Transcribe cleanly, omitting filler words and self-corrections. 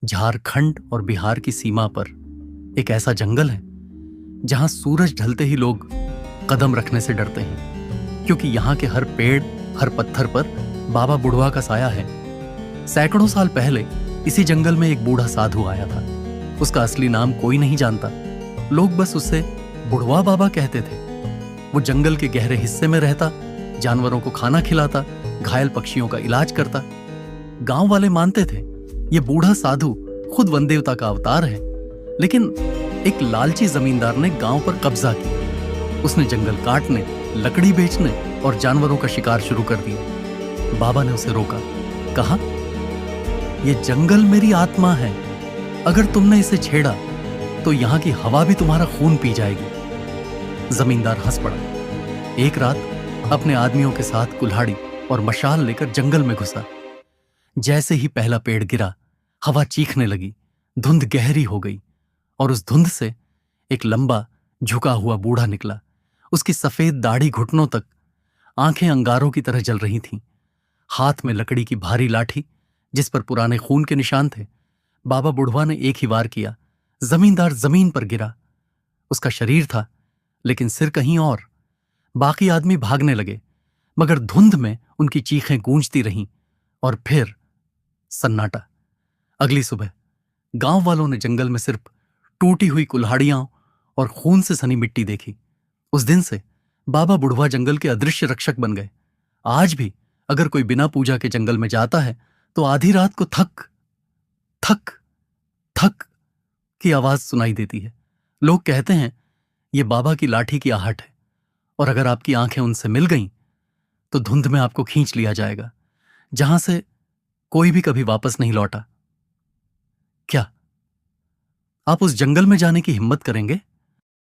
झारखंड और बिहार की सीमा पर एक ऐसा जंगल है जहां सूरज ढलते ही लोग कदम रखने से डरते हैं, क्योंकि यहाँ के हर पेड़, हर पत्थर पर बाबा बुढ़वा का साया है। सैकड़ों साल पहले इसी जंगल में एक बूढ़ा साधु आया था। उसका असली नाम कोई नहीं जानता, लोग बस उसे बुढ़वा बाबा कहते थे। वो जंगल के गहरे हिस्से में रहता, जानवरों को खाना खिलाता, घायल पक्षियों का इलाज करता। गांव वाले मानते थे ये बूढ़ा साधु खुद वन देवता का अवतार है। लेकिन एक लालची जमींदार ने गांव पर कब्जा किया। उसने जंगल काटने, लकड़ी बेचने और जानवरों का शिकार शुरू कर दिया। बाबा ने उसे रोका, कहा, ये जंगल मेरी आत्मा है, अगर तुमने इसे छेड़ा तो यहां की हवा भी तुम्हारा खून पी जाएगी। जमींदार हंस पड़ा। एक रात अपने आदमियों के साथ कुल्हाड़ी और मशाल लेकर जंगल में घुसा। जैसे ही पहला पेड़ गिरा, हवा चीखने लगी, धुंध गहरी हो गई और उस धुंध से एक लंबा झुका हुआ बूढ़ा निकला। उसकी सफेद दाढ़ी घुटनों तक, आंखें अंगारों की तरह जल रही थीं। हाथ में लकड़ी की भारी लाठी जिस पर पुराने खून के निशान थे। बाबा बुढ़वा ने एक ही वार किया, जमींदार जमीन पर गिरा। उसका शरीर था लेकिन सिर कहीं और। बाकी आदमी भागने लगे, मगर धुंध में उनकी चीखें गूंजती रहीं। और फिर सन्नाटा। अगली सुबह गांव वालों ने जंगल में सिर्फ टूटी हुई कुल्हाड़ियां और खून से सनी मिट्टी देखी। उस दिन से बाबा बुढ़वा जंगल के अदृश्य रक्षक बन गए। आज भी अगर कोई बिना पूजा के जंगल में जाता है तो आधी रात को थक थक थक की आवाज सुनाई देती है। लोग कहते हैं ये बाबा की लाठी की आहट है, और अगर आपकी आंखें उनसे मिल गईं तो धुंध में आपको खींच लिया जाएगा, जहां से कोई भी कभी वापस नहीं लौटा। क्या आप उस जंगल में जाने की हिम्मत करेंगे?